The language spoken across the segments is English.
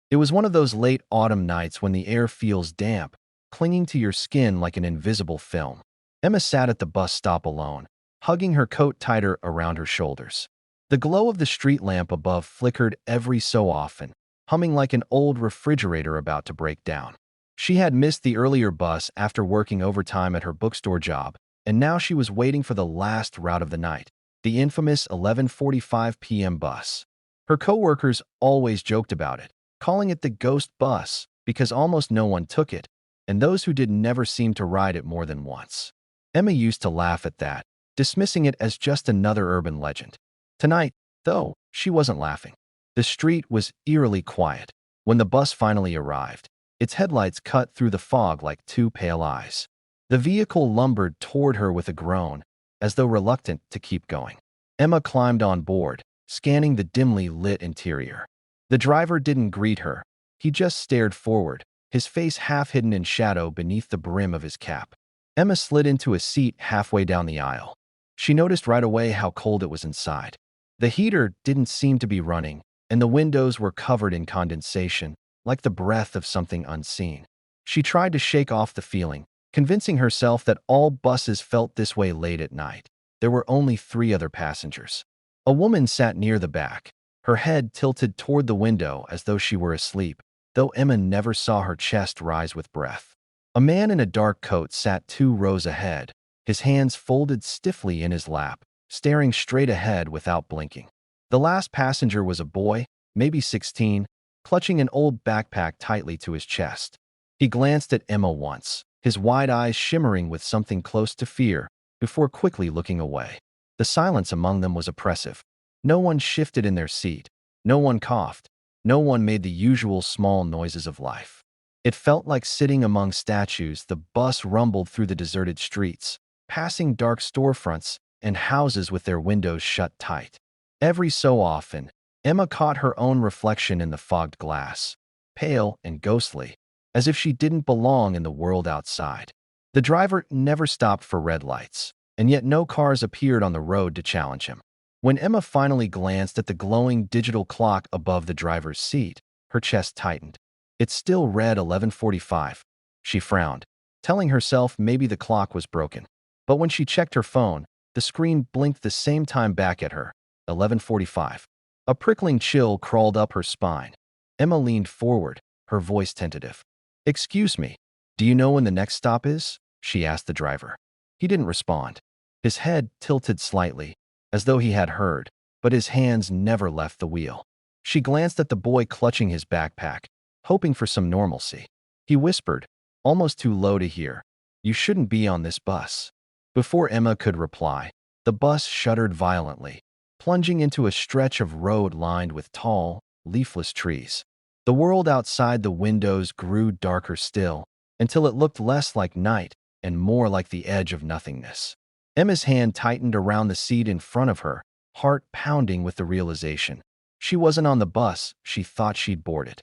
It was one of those late autumn nights when the air feels damp, clinging to your skin like an invisible film. Emma sat at the bus stop alone, hugging her coat tighter around her shoulders. The glow of the street lamp above flickered every so often, humming like an old refrigerator about to break down. She had missed the earlier bus after working overtime at her bookstore job, and now she was waiting for the last route of the night, the infamous 11:45 p.m. bus. Her coworkers always joked about it, calling it the ghost bus because almost no one took it, and those who did never seemed to ride it more than once. Emma used to laugh at that, dismissing it as just another urban legend. Tonight, though, she wasn't laughing. The street was eerily quiet. When the bus finally arrived, its headlights cut through the fog like two pale eyes. The vehicle lumbered toward her with a groan, as though reluctant to keep going. Emma climbed on board, scanning the dimly lit interior. The driver didn't greet her. He just stared forward, his face half hidden in shadow beneath the brim of his cap. Emma slid into a seat halfway down the aisle. She noticed right away how cold it was inside. The heater didn't seem to be running, and the windows were covered in condensation, like the breath of something unseen. She tried to shake off the feeling, convincing herself that all buses felt this way late at night. There were only 3 other passengers. A woman sat near the back, her head tilted toward the window as though she were asleep, though Emma never saw her chest rise with breath. A man in a dark coat sat 2 rows ahead, his hands folded stiffly in his lap, staring straight ahead without blinking. The last passenger was a boy, maybe 16, clutching an old backpack tightly to his chest. He glanced at Emma once, his wide eyes shimmering with something close to fear, before quickly looking away. The silence among them was oppressive. No one shifted in their seat. No one coughed. No one made the usual small noises of life. It felt like sitting among statues. The bus rumbled through the deserted streets, passing dark storefronts and houses with their windows shut tight. Every so often, Emma caught her own reflection in the fogged glass, pale and ghostly, as if she didn't belong in the world outside. The driver never stopped for red lights, and yet no cars appeared on the road to challenge him. When Emma finally glanced at the glowing digital clock above the driver's seat, her chest tightened. It still read 11:45. She frowned, telling herself maybe the clock was broken. But when she checked her phone, the screen blinked the same time back at her, 11:45. A prickling chill crawled up her spine. Emma leaned forward, her voice tentative. "Excuse me, do you know when the next stop is?" she asked the driver. He didn't respond. His head tilted slightly, as though he had heard, but his hands never left the wheel. She glanced at the boy clutching his backpack, hoping for some normalcy. He whispered, almost too low to hear, "You shouldn't be on this bus." Before Emma could reply, the bus shuddered violently, plunging into a stretch of road lined with tall, leafless trees. The world outside the windows grew darker still, until it looked less like night and more like the edge of nothingness. Emma's hand tightened around the seat in front of her, heart pounding with the realization. She wasn't on the bus she thought she'd boarded.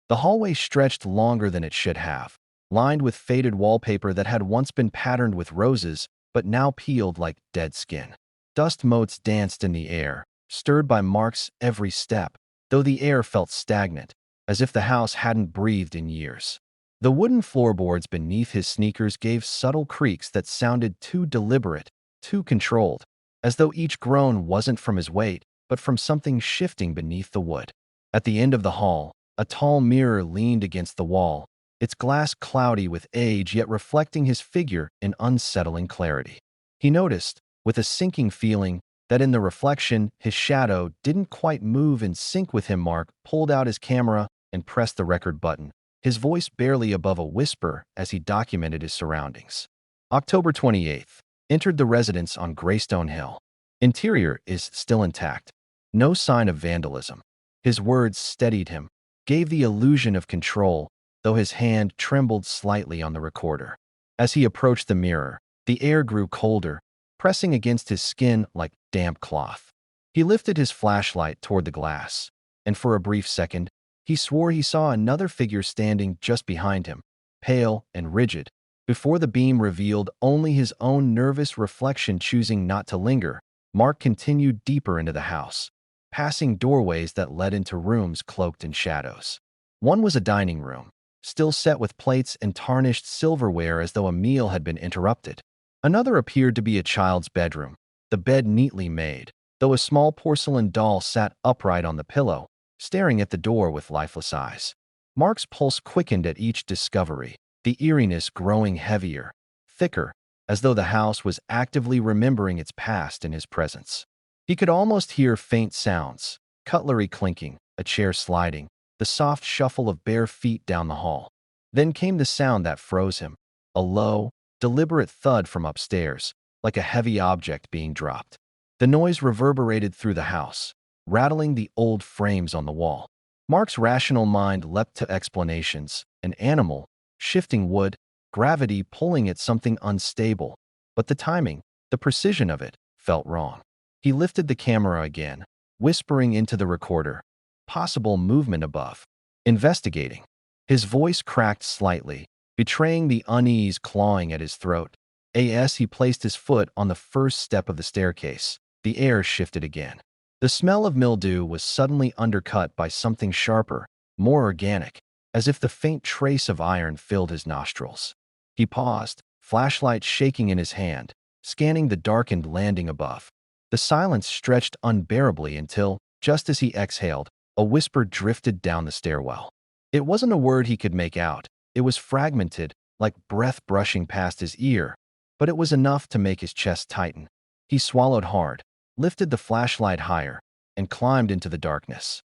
The hallway stretched longer than it should have, lined with faded wallpaper that had once been patterned with roses, but now peeled like dead skin. Dust motes danced in the air, stirred by Mark's every step, though the air felt stagnant, as if the house hadn't breathed in years. The wooden floorboards beneath his sneakers gave subtle creaks that sounded too deliberate, too controlled, as though each groan wasn't from his weight, but from something shifting beneath the wood. At the end of the hall, a tall mirror leaned against the wall, its glass cloudy with age yet reflecting his figure in unsettling clarity. He noticed, with a sinking feeling, that in the reflection, his shadow didn't quite move in sync with him. Mark pulled out his camera and pressed the record button, his voice barely above a whisper as he documented his surroundings. October 28th. Entered the residence on Greystone Hill. Interior is still intact. No sign of vandalism. His words steadied him, gave the illusion of control, though his hand trembled slightly on the recorder. As he approached the mirror, the air grew colder, pressing against his skin like damp cloth. He lifted his flashlight toward the glass, and for a brief second, he swore he saw another figure standing just behind him, pale and rigid, before the beam revealed only his own nervous reflection choosing not to linger. Mark continued deeper into the house, passing doorways that led into rooms cloaked in shadows. One was a dining room, still set with plates and tarnished silverware as though a meal had been interrupted. Another appeared to be a child's bedroom, the bed neatly made, though a small porcelain doll sat upright on the pillow, staring at the door with lifeless eyes. Mark's pulse quickened at each discovery, the eeriness growing heavier, thicker, as though the house was actively remembering its past in his presence. He could almost hear faint sounds, cutlery clinking, a chair sliding, the soft shuffle of bare feet down the hall. Then came the sound that froze him, a low, deliberate thud from upstairs, like a heavy object being dropped. The noise reverberated through the house, rattling the old frames on the wall. Mark's rational mind leapt to explanations: an animal, shifting wood, gravity pulling at something unstable. But the timing, the precision of it, felt wrong. He lifted the camera again, whispering into the recorder, possible movement above. Investigating. His voice cracked slightly, betraying the unease clawing at his throat. As he placed his foot on the first step of the staircase, the air shifted again. The smell of mildew was suddenly undercut by something sharper, more organic, as if the faint trace of iron filled his nostrils. He paused, flashlight shaking in his hand, scanning the darkened landing above. The silence stretched unbearably until, just as he exhaled, a whisper drifted down the stairwell. It wasn't a word he could make out. It was fragmented, like breath brushing past his ear, but it was enough to make his chest tighten. He swallowed hard, lifted the flashlight higher, and climbed into the darkness.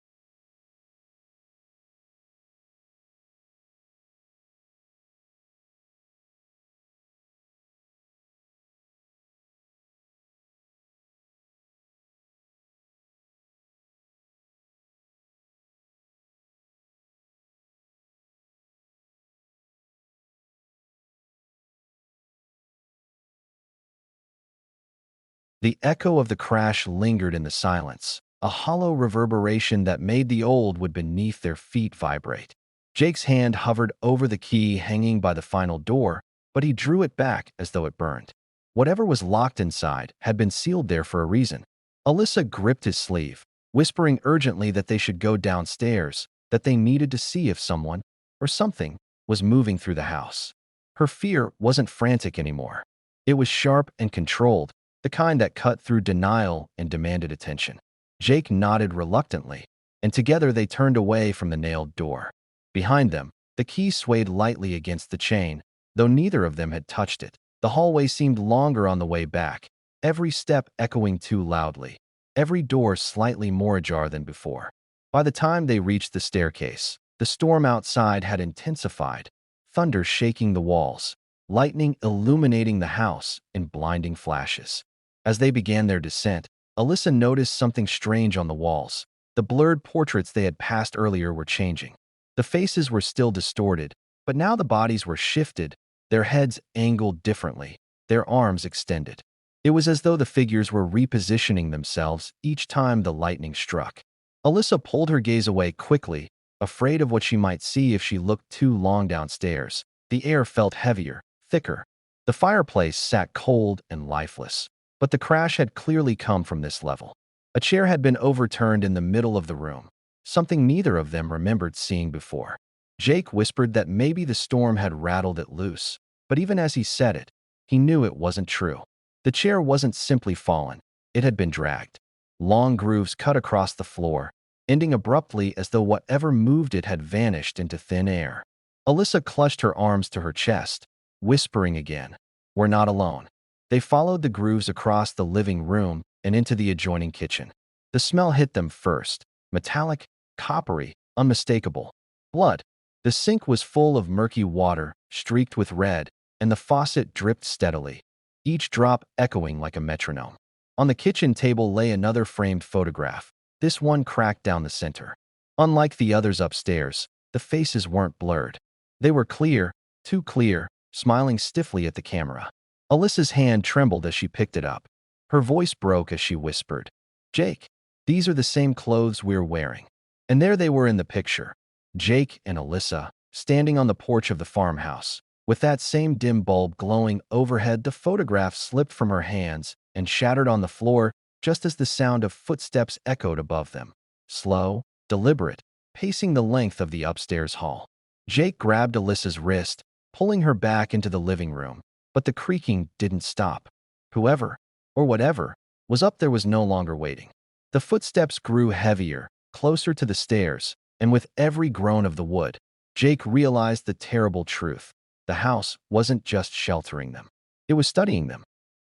The echo of the crash lingered in the silence, a hollow reverberation that made the old wood beneath their feet vibrate. Jake's hand hovered over the key hanging by the final door, but he drew it back as though it burned. Whatever was locked inside had been sealed there for a reason. Alyssa gripped his sleeve, whispering urgently that they should go downstairs, that they needed to see if someone, or something, was moving through the house. Her fear wasn't frantic anymore. It was sharp and controlled, the kind that cut through denial and demanded attention. Jake nodded reluctantly, and together they turned away from the nailed door. Behind them, the key swayed lightly against the chain, though neither of them had touched it. The hallway seemed longer on the way back, every step echoing too loudly, every door slightly more ajar than before. By the time they reached the staircase, the storm outside had intensified, thunder shaking the walls, lightning illuminating the house in blinding flashes. As they began their descent, Alyssa noticed something strange on the walls. The blurred portraits they had passed earlier were changing. The faces were still distorted, but now the bodies were shifted, their heads angled differently, their arms extended. It was as though the figures were repositioning themselves each time the lightning struck. Alyssa pulled her gaze away quickly, afraid of what she might see if she looked too long downstairs. The air felt heavier, thicker. The fireplace sat cold and lifeless. But the crash had clearly come from this level. A chair had been overturned in the middle of the room, something neither of them remembered seeing before. Jake whispered that maybe the storm had rattled it loose, but even as he said it, he knew it wasn't true. The chair wasn't simply fallen, it had been dragged. Long grooves cut across the floor, ending abruptly as though whatever moved it had vanished into thin air. Alyssa clutched her arms to her chest, whispering again, "We're not alone." They followed the grooves across the living room and into the adjoining kitchen. The smell hit them first, metallic, coppery, unmistakable. Blood. The sink was full of murky water, streaked with red, and the faucet dripped steadily, each drop echoing like a metronome. On the kitchen table lay another framed photograph, this one cracked down the center. Unlike the others upstairs, the faces weren't blurred. They were clear, too clear, smiling stiffly at the camera. Alyssa's hand trembled as she picked it up. Her voice broke as she whispered, Jake, these are the same clothes we're wearing. And there they were in the picture. Jake and Alyssa, standing on the porch of the farmhouse. With that same dim bulb glowing overhead, the photograph slipped from her hands and shattered on the floor just as the sound of footsteps echoed above them. Slow, deliberate, pacing the length of the upstairs hall. Jake grabbed Alyssa's wrist, pulling her back into the living room, but the creaking didn't stop. Whoever, or whatever, was up there was no longer waiting. The footsteps grew heavier, closer to the stairs, and with every groan of the wood, Jake realized the terrible truth. The house wasn't just sheltering them. It was studying them.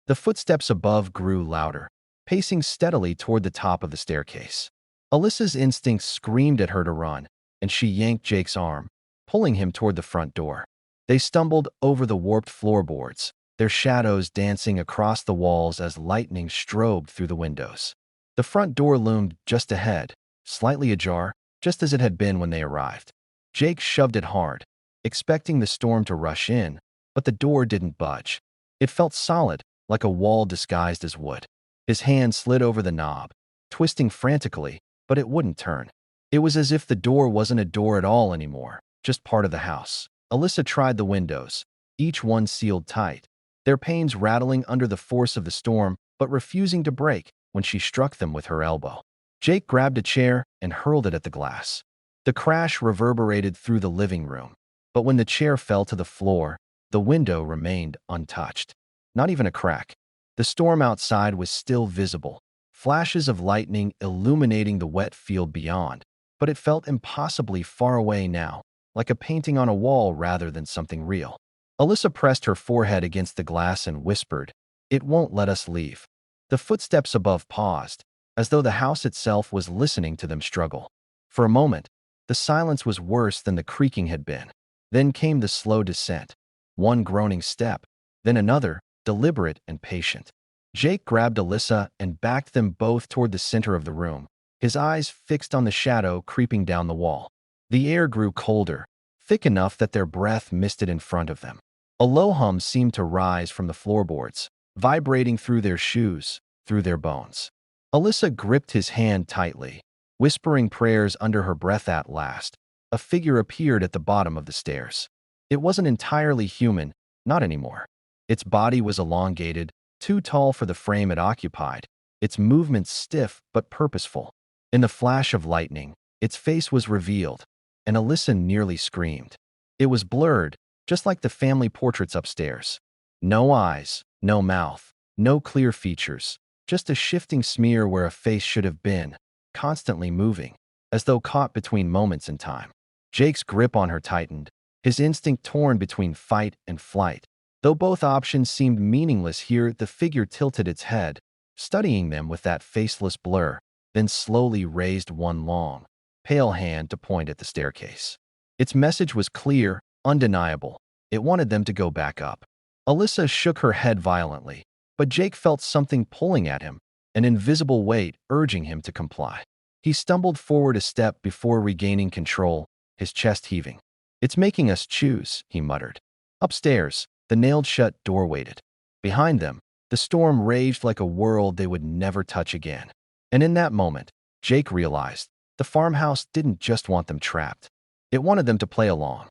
The footsteps above grew louder, pacing steadily toward the top of the staircase. Alyssa's instincts screamed at her to run, and she yanked Jake's arm, pulling him toward the front door. They stumbled over the warped floorboards, their shadows dancing across the walls as lightning strobed through the windows. The front door loomed just ahead, slightly ajar, just as it had been when they arrived. Jake shoved it hard, expecting the storm to rush in, but the door didn't budge. It felt solid, like a wall disguised as wood. His hand slid over the knob, twisting frantically, but it wouldn't turn. It was as if the door wasn't a door at all anymore, just part of the house. Alyssa tried the windows, each one sealed tight, their panes rattling under the force of the storm, but refusing to break when she struck them with her elbow. Jake grabbed a chair and hurled it at the glass. The crash reverberated through the living room, but when the chair fell to the floor, the window remained untouched. Not even a crack. The storm outside was still visible, flashes of lightning illuminating the wet field beyond, but it felt impossibly far away now, like a painting on a wall rather than something real. Alyssa pressed her forehead against the glass and whispered, "It won't let us leave." The footsteps above paused, as though the house itself was listening to them struggle. For a moment, the silence was worse than the creaking had been. Then came the slow descent, one groaning step, then another, deliberate and patient. Jake grabbed Alyssa and backed them both toward the center of the room, his eyes fixed on the shadow creeping down the wall. The air grew colder, thick enough that their breath misted in front of them. A low hum seemed to rise from the floorboards, vibrating through their shoes, through their bones. Alyssa gripped his hand tightly, whispering prayers under her breath. At last, a figure appeared at the bottom of the stairs. It wasn't entirely human, not anymore. Its body was elongated, too tall for the frame it occupied, its movements stiff but purposeful. In the flash of lightning, its face was revealed, and Alyssa nearly screamed. It was blurred, just like the family portraits upstairs. No eyes, no mouth, no clear features, just a shifting smear where a face should have been, constantly moving, as though caught between moments in time. Jake's grip on her tightened, his instinct torn between fight and flight. Though both options seemed meaningless here, the figure tilted its head, studying them with that faceless blur, then slowly raised one long, pale hand to point at the staircase. Its message was clear, undeniable. It wanted them to go back up. Alyssa shook her head violently, but Jake felt something pulling at him, an invisible weight urging him to comply. He stumbled forward a step before regaining control, his chest heaving. "It's making us choose," he muttered. Upstairs, the nailed-shut door waited. Behind them, the storm raged like a world they would never touch again. And in that moment, Jake realized the farmhouse didn't just want them trapped. It wanted them to play along.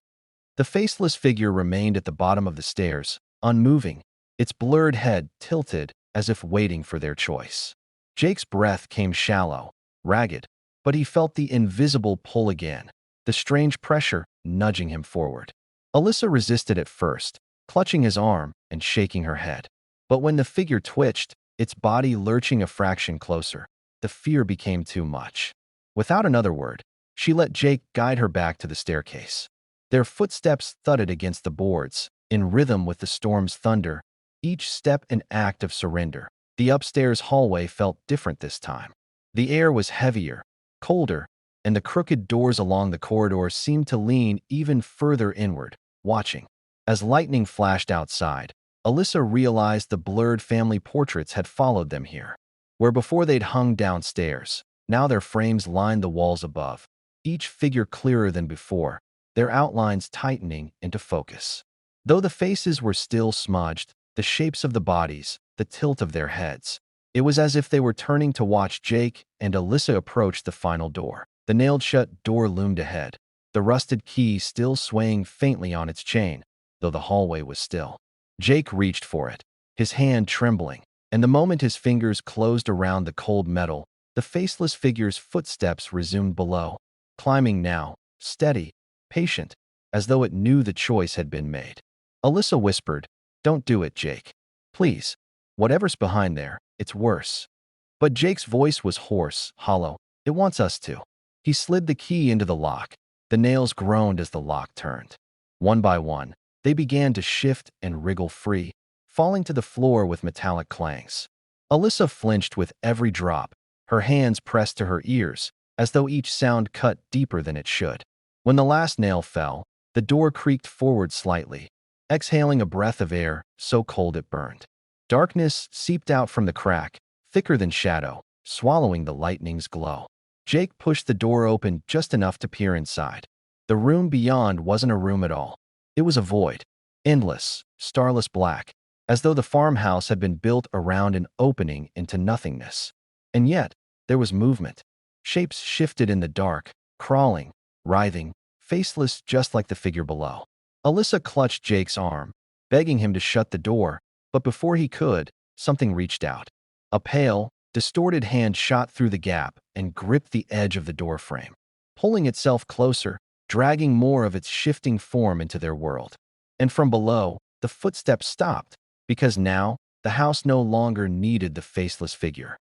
The faceless figure remained at the bottom of the stairs, unmoving, its blurred head tilted as if waiting for their choice. Jake's breath came shallow, ragged, but he felt the invisible pull again, the strange pressure nudging him forward. Alyssa resisted at first, clutching his arm and shaking her head. But when the figure twitched, its body lurching a fraction closer, the fear became too much. Without another word, she let Jake guide her back to the staircase. Their footsteps thudded against the boards, in rhythm with the storm's thunder, each step an act of surrender. The upstairs hallway felt different this time. The air was heavier, colder, and the crooked doors along the corridor seemed to lean even further inward, watching. As lightning flashed outside, Alyssa realized the blurred family portraits had followed them here. Where before they'd hung downstairs, now their frames lined the walls above, each figure clearer than before, their outlines tightening into focus. Though the faces were still smudged, the shapes of the bodies, the tilt of their heads, It was as if they were turning to watch Jake and Alyssa approach the final door. The nailed-shut door loomed ahead, the rusted key still swaying faintly on its chain, though the hallway was still. Jake reached for it, his hand trembling, and the moment his fingers closed around the cold metal, the faceless figure's footsteps resumed below, climbing now, steady, patient, as though it knew the choice had been made. Alyssa whispered, "Don't do it, Jake. Please. Whatever's behind there, it's worse." But Jake's voice was hoarse, hollow. "It wants us to." He slid the key into the lock. The nails groaned as the lock turned. One by one, they began to shift and wriggle free, falling to the floor with metallic clangs. Alyssa flinched with every drop, her hands pressed to her ears, as though each sound cut deeper than it should. When the last nail fell, the door creaked forward slightly, exhaling a breath of air so cold it burned. Darkness seeped out from the crack, thicker than shadow, swallowing the lightning's glow. Jake pushed the door open just enough to peer inside. The room beyond wasn't a room at all. It was a void, endless, starless black, as though the farmhouse had been built around an opening into nothingness. And yet, there was movement. Shapes shifted in the dark, crawling, writhing, faceless just like the figure below. Alyssa clutched Jake's arm, begging him to shut the door, but before he could, something reached out. A pale, distorted hand shot through the gap and gripped the edge of the doorframe, pulling itself closer, dragging more of its shifting form into their world. And from below, the footsteps stopped, because now, the house no longer needed the faceless figure.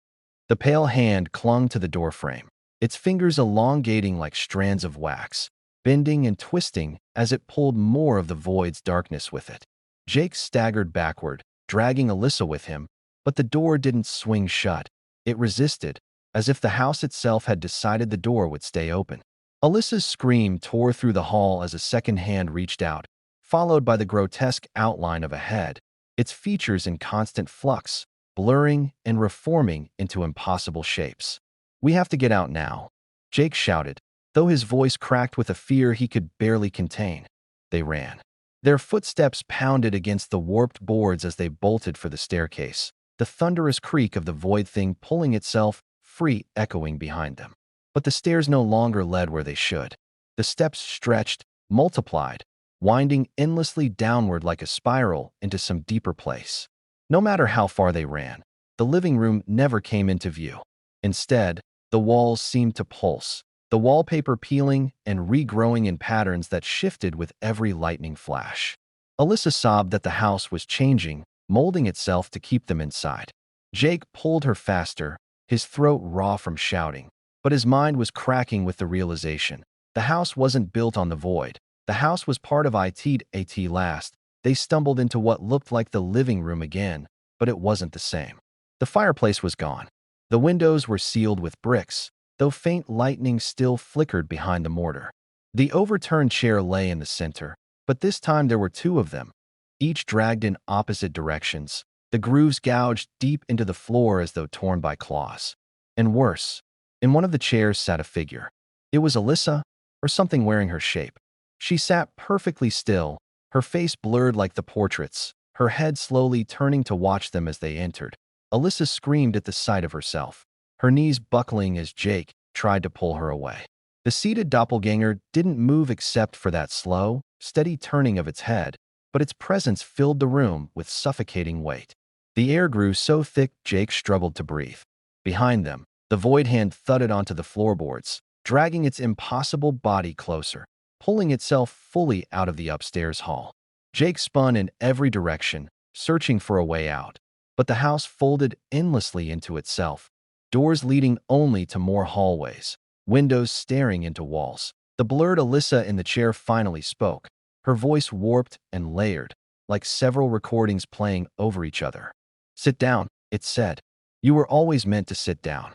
The pale hand clung to the doorframe, its fingers elongating like strands of wax, bending and twisting as it pulled more of the void's darkness with it. Jake staggered backward, dragging Alyssa with him, but the door didn't swing shut. It resisted, as if the house itself had decided the door would stay open. Alyssa's scream tore through the hall as a second hand reached out, followed by the grotesque outline of a head, its features in constant flux, blurring and reforming into impossible shapes. "We have to get out now," Jake shouted, though his voice cracked with a fear he could barely contain. They ran. Their footsteps pounded against the warped boards as they bolted for the staircase, the thunderous creak of the void thing pulling itself free echoing behind them. But the stairs no longer led where they should. The steps stretched, multiplied, winding endlessly downward like a spiral into some deeper place. No matter how far they ran, the living room never came into view. Instead, the walls seemed to pulse, the wallpaper peeling and regrowing in patterns that shifted with every lightning flash. Alyssa sobbed that the house was changing, molding itself to keep them inside. Jake pulled her faster, his throat raw from shouting, but his mind was cracking with the realization. The house wasn't built on the void. The house was part of it at last. They stumbled into what looked like the living room again, but it wasn't the same. The fireplace was gone. The windows were sealed with bricks, though faint lightning still flickered behind the mortar. The overturned chair lay in the center, but this time there were two of them, each dragged in opposite directions, the grooves gouged deep into the floor as though torn by claws. And worse, in one of the chairs sat a figure. It was Alyssa, or something wearing her shape. She sat perfectly still, her face blurred like the portraits, her head slowly turning to watch them as they entered. Alyssa screamed at the sight of herself, her knees buckling as Jake tried to pull her away. The seated doppelganger didn't move except for that slow, steady turning of its head, but its presence filled the room with suffocating weight. The air grew so thick Jake struggled to breathe. Behind them, the void hand thudded onto the floorboards, dragging its impossible body closer, pulling itself fully out of the upstairs hall. Jake spun in every direction, searching for a way out, but the house folded endlessly into itself, doors leading only to more hallways, windows staring into walls. The blurred Alyssa in the chair finally spoke, her voice warped and layered, like several recordings playing over each other. "Sit down," it said. "You were always meant to sit down."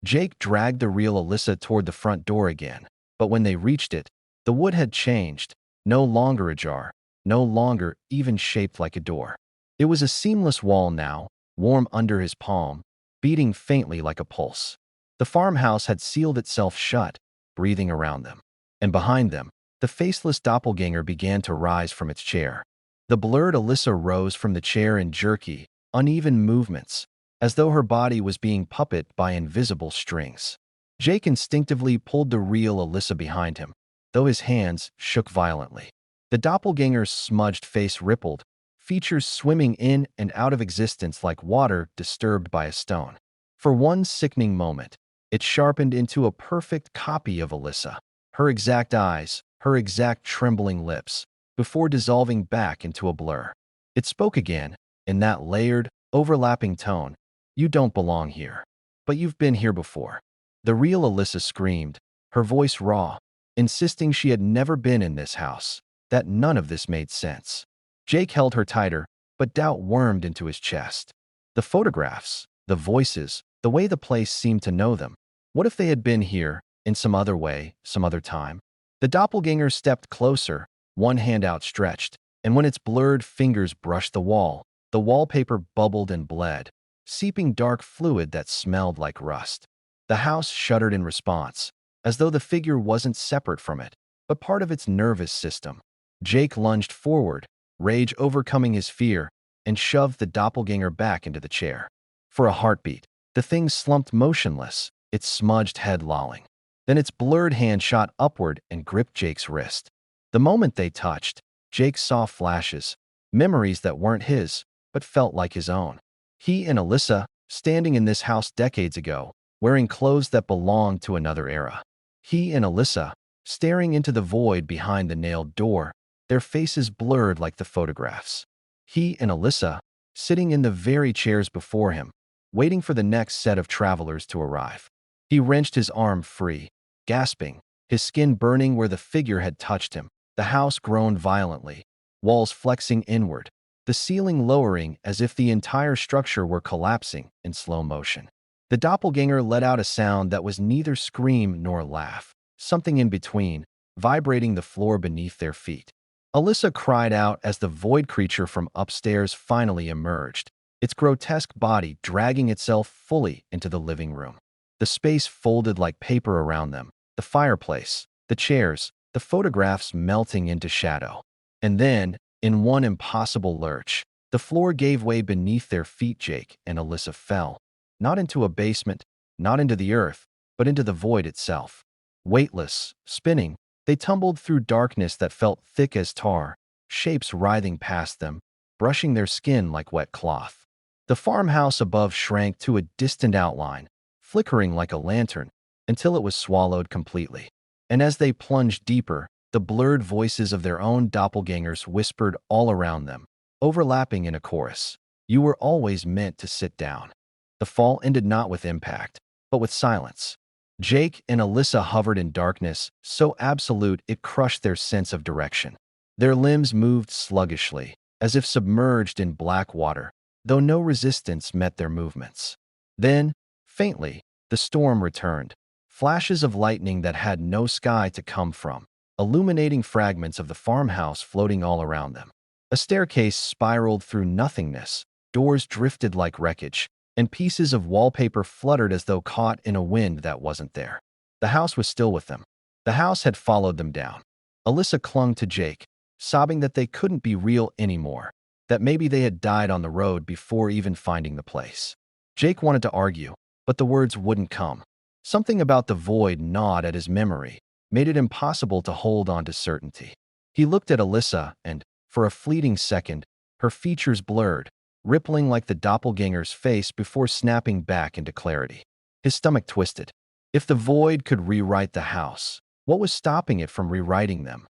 Jake dragged the real Alyssa toward the front door again, but when they reached it, the wood had changed, no longer ajar, no longer even shaped like a door. It was a seamless wall now, warm under his palm, beating faintly like a pulse. The farmhouse had sealed itself shut, breathing around them. And behind them, the faceless doppelganger began to rise from its chair. The blurred Alyssa rose from the chair in jerky, uneven movements, as though her body was being puppeted by invisible strings. Jake instinctively pulled the real Alyssa behind him, though his hands shook violently. The doppelganger's smudged face rippled, features swimming in and out of existence like water disturbed by a stone. For one sickening moment, it sharpened into a perfect copy of Alyssa, her exact eyes, her exact trembling lips, before dissolving back into a blur. It spoke again, in that layered, overlapping tone. You don't belong here. But you've been here before. The real Alyssa screamed, her voice raw, insisting she had never been in this house, that none of this made sense. Jake held her tighter, but doubt wormed into his chest. The photographs, the voices, the way the place seemed to know them. What if they had been here, in some other way, some other time? The doppelganger stepped closer, one hand outstretched, and when its blurred fingers brushed the wallpaper bubbled and bled, seeping dark fluid that smelled like rust. The house shuddered in response, as though the figure wasn't separate from it, but part of its nervous system. Jake lunged forward, rage overcoming his fear, and shoved the doppelganger back into the chair. For a heartbeat, the thing slumped motionless, its smudged head lolling. Then its blurred hand shot upward and gripped Jake's wrist. The moment they touched, Jake saw flashes, memories that weren't his, but felt like his own. He and Alyssa, standing in this house decades ago, wearing clothes that belonged to another era. He and Alyssa, staring into the void behind the nailed door, their faces blurred like the photographs. He and Alyssa, sitting in the very chairs before him, waiting for the next set of travelers to arrive. He wrenched his arm free, gasping, his skin burning where the figure had touched him. The house groaned violently, walls flexing inward, the ceiling lowering as if the entire structure were collapsing in slow motion. The doppelganger let out a sound that was neither scream nor laugh, something in between, vibrating the floor beneath their feet. Alyssa cried out as the void creature from upstairs finally emerged, its grotesque body dragging itself fully into the living room. The space folded like paper around them, the fireplace, the chairs, the photographs melting into shadow. And then, in one impossible lurch, the floor gave way beneath their feet. Jake and Alyssa fell, not into a basement, not into the earth, but into the void itself. Weightless, spinning, they tumbled through darkness that felt thick as tar, shapes writhing past them, brushing their skin like wet cloth. The farmhouse above shrank to a distant outline, flickering like a lantern, until it was swallowed completely. And as they plunged deeper, the blurred voices of their own doppelgangers whispered all around them, overlapping in a chorus. You were always meant to sit down. The fall ended not with impact, but with silence. Jake and Alyssa hovered in darkness, so absolute it crushed their sense of direction. Their limbs moved sluggishly, as if submerged in black water, though no resistance met their movements. Then, faintly, the storm returned, flashes of lightning that had no sky to come from, illuminating fragments of the farmhouse floating all around them. A staircase spiraled through nothingness, doors drifted like wreckage, and pieces of wallpaper fluttered as though caught in a wind that wasn't there. The house was still with them. The house had followed them down. Alyssa clung to Jake, sobbing that they couldn't be real anymore, that maybe they had died on the road before even finding the place. Jake wanted to argue, but the words wouldn't come. Something about the void gnawed at his memory, made it impossible to hold on to certainty. He looked at Alyssa and, for a fleeting second, her features blurred, rippling like the doppelganger's face before snapping back into clarity. His stomach twisted. If the void could rewrite the house, what was stopping it from rewriting them?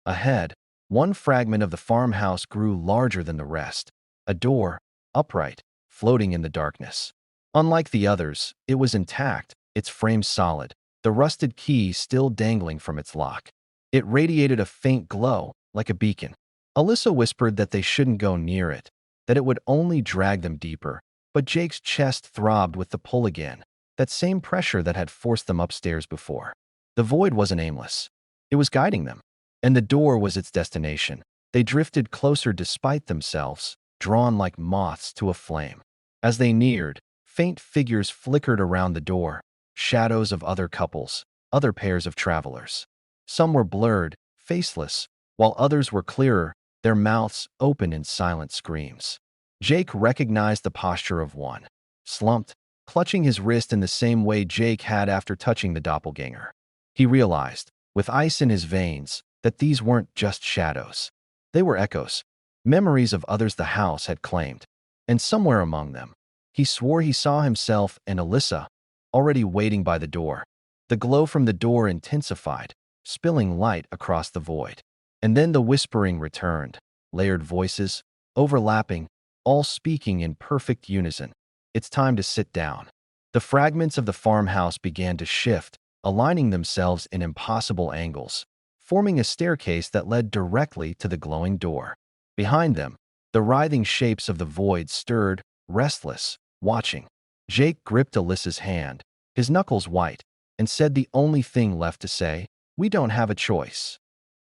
Ahead, one fragment of the farmhouse grew larger than the rest, a door, upright, floating in the darkness. Unlike the others, it was intact, its frame solid, the rusted key still dangling from its lock. It radiated a faint glow, like a beacon. Alyssa whispered that they shouldn't go near it, that it would only drag them deeper, but Jake's chest throbbed with the pull again, that same pressure that had forced them upstairs before. The void wasn't aimless. It was guiding them, and the door was its destination. They drifted closer despite themselves, drawn like moths to a flame. As they neared, faint figures flickered around the door, shadows of other couples, other pairs of travelers. Some were blurred, faceless, while others were clearer, their mouths open in silent screams. Jake recognized the posture of one. slumped, clutching his wrist in the same way Jake had after touching the doppelganger. He realized, with ice in his veins, that these weren't just shadows. They were echoes, memories of others the house had claimed. And somewhere among them, he swore he saw himself and Alyssa already waiting by the door. The glow from the door intensified, spilling light across the void. And then the whispering returned, layered voices, overlapping, all speaking in perfect unison. It's time to sit down. The fragments of the farmhouse began to shift, aligning themselves in impossible angles, forming a staircase that led directly to the glowing door. Behind them, the writhing shapes of the void stirred, restless, watching. Jake gripped Alyssa's hand, his knuckles white, and said the only thing left to say, "We don't have a choice."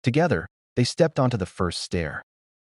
Together, they stepped onto the first stair.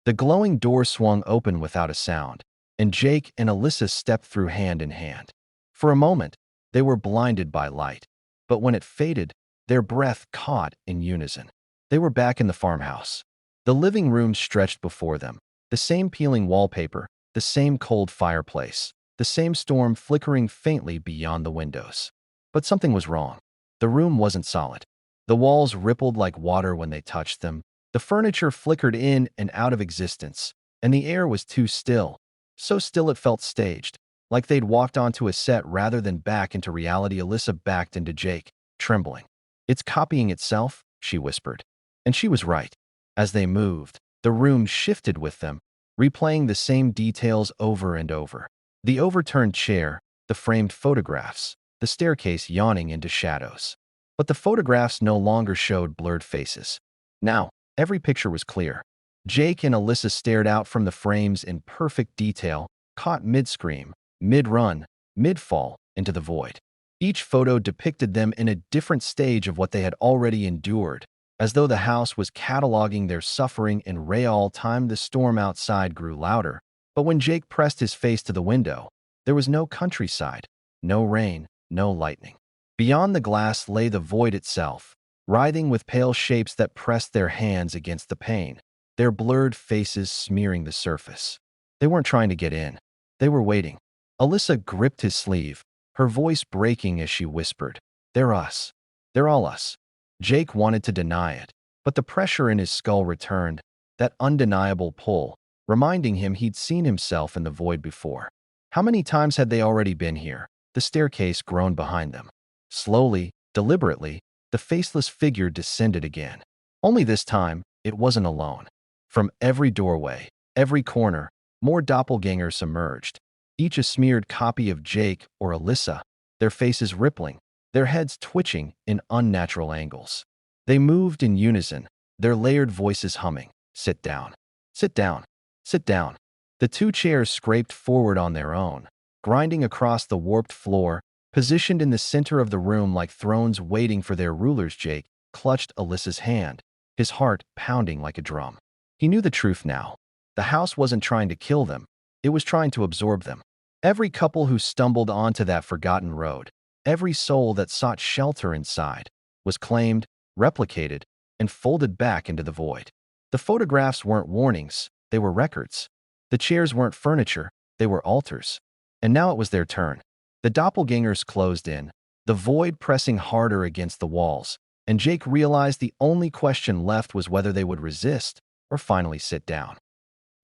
The glowing door swung open without a sound, and Jake and Alyssa stepped through hand in hand. For a moment, they were blinded by light, but when it faded, their breath caught in unison. They were back in the farmhouse. The living room stretched before them, the same peeling wallpaper, the same cold fireplace, the same storm flickering faintly beyond the windows. But something was wrong. The room wasn't solid. The walls rippled like water when they touched them. The furniture flickered in and out of existence, and the air was too still. So still it felt staged, like they'd walked onto a set rather than back into reality. Alyssa backed into Jake, trembling. "It's copying itself," she whispered. And she was right. As they moved, the room shifted with them, replaying the same details over and over. The overturned chair, the framed photographs, the staircase yawning into shadows. But the photographs no longer showed blurred faces. Now, every picture was clear. Jake and Alyssa stared out from the frames in perfect detail, caught mid-scream, mid-run, mid-fall, into the void. Each photo depicted them in a different stage of what they had already endured, as though the house was cataloging their suffering in real time. The storm outside grew louder, but when Jake pressed his face to the window, there was no countryside, no rain, no lightning. Beyond the glass lay the void itself, writhing with pale shapes that pressed their hands against the pane, their blurred faces smearing the surface. They weren't trying to get in. They were waiting. Alyssa gripped his sleeve, her voice breaking as she whispered, "They're us. They're all us." Jake wanted to deny it, but the pressure in his skull returned, that undeniable pull, reminding him he'd seen himself in the void before. How many times had they already been here? The staircase groaned behind them. Slowly, deliberately, the faceless figure descended again. Only this time, it wasn't alone. From every doorway, every corner, more doppelgängers emerged, each a smeared copy of Jake or Alyssa, their faces rippling, their heads twitching in unnatural angles. They moved in unison, their layered voices humming, "Sit down. Sit down. Sit down." The two chairs scraped forward on their own, grinding across the warped floor, positioned in the center of the room like thrones waiting for their rulers. Jake clutched Alyssa's hand, his heart pounding like a drum. He knew the truth now. The house wasn't trying to kill them. It was trying to absorb them. Every couple who stumbled onto that forgotten road, every soul that sought shelter inside, was claimed, replicated, and folded back into the void. The photographs weren't warnings, they were records. The chairs weren't furniture, they were altars. And now it was their turn. The doppelgängers closed in, the void pressing harder against the walls, and Jake realized the only question left was whether they would resist or finally sit down.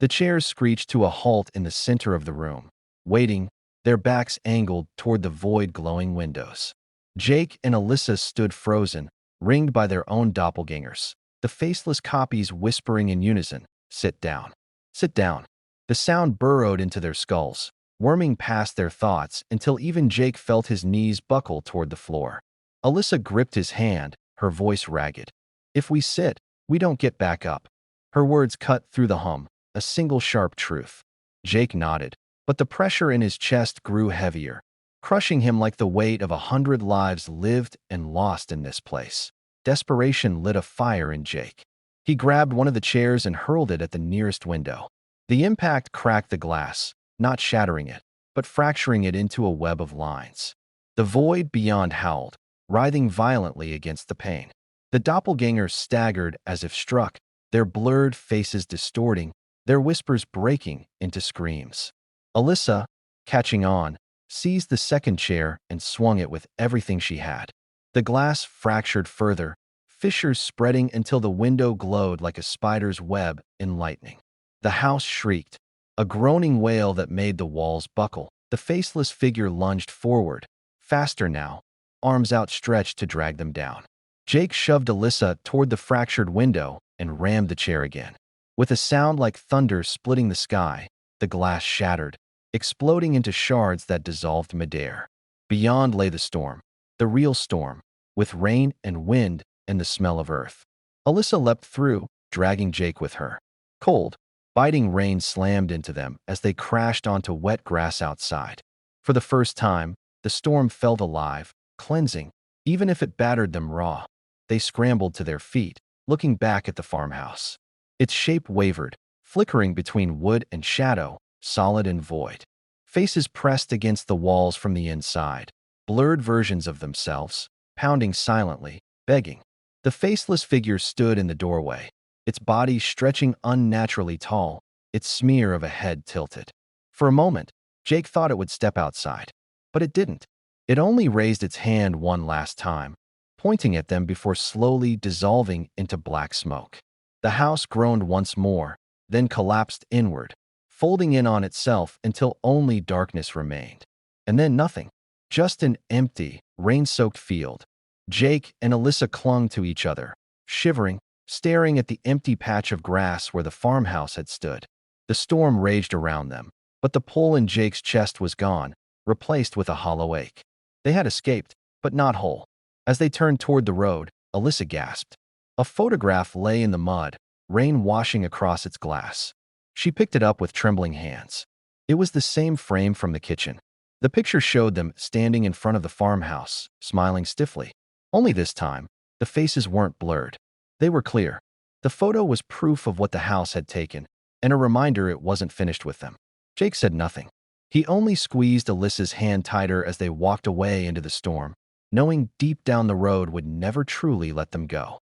The chairs screeched to a halt in the center of the room, waiting, their backs angled toward the void glowing windows. Jake and Alyssa stood frozen, ringed by their own doppelgängers, the faceless copies whispering in unison, "Sit down. Sit down." The sound burrowed into their skulls, worming past their thoughts until even Jake felt his knees buckle toward the floor. Alyssa gripped his hand, her voice ragged. "If we sit, we don't get back up." Her words cut through the hum, a single sharp truth. Jake nodded, but the pressure in his chest grew heavier, crushing him like the weight of 100 lives lived and lost in this place. Desperation lit a fire in Jake. He grabbed one of the chairs and hurled it at the nearest window. The impact cracked the glass, not shattering it, but fracturing it into a web of lines. The void beyond howled, writhing violently against the pane. The doppelgängers staggered as if struck, their blurred faces distorting, their whispers breaking into screams. Alyssa, catching on, seized the second chair and swung it with everything she had. The glass fractured further, fissures spreading until the window glowed like a spider's web in lightning. The house shrieked, a groaning wail that made the walls buckle. The faceless figure lunged forward, faster now, arms outstretched to drag them down. Jake shoved Alyssa toward the fractured window and rammed the chair again. With a sound like thunder splitting the sky, the glass shattered, exploding into shards that dissolved midair. Beyond lay the storm, the real storm, with rain and wind and the smell of earth. Alyssa leapt through, dragging Jake with her. Cold, biting rain slammed into them as they crashed onto wet grass outside. For the first time, the storm felt alive, cleansing, even if it battered them raw. They scrambled to their feet, looking back at the farmhouse. Its shape wavered, flickering between wood and shadow, solid and void. Faces pressed against the walls from the inside, blurred versions of themselves, pounding silently, begging. The faceless figure stood in the doorway, its body stretching unnaturally tall, its smear of a head tilted. For a moment, Jake thought it would step outside, but it didn't. It only raised its hand one last time, pointing at them before slowly dissolving into black smoke. The house groaned once more, then collapsed inward, folding in on itself until only darkness remained. And then nothing, just an empty, rain-soaked field. Jake and Alyssa clung to each other, shivering, staring at the empty patch of grass where the farmhouse had stood. The storm raged around them, but the pull in Jake's chest was gone, replaced with a hollow ache. They had escaped, but not whole. As they turned toward the road, Alyssa gasped. A photograph lay in the mud, rain washing across its glass. She picked it up with trembling hands. It was the same frame from the kitchen. The picture showed them standing in front of the farmhouse, smiling stiffly. Only this time, the faces weren't blurred. They were clear. The photo was proof of what the house had taken, and a reminder it wasn't finished with them. Jake said nothing. He only squeezed Alyssa's hand tighter as they walked away into the storm, knowing deep down the road would never truly let them go.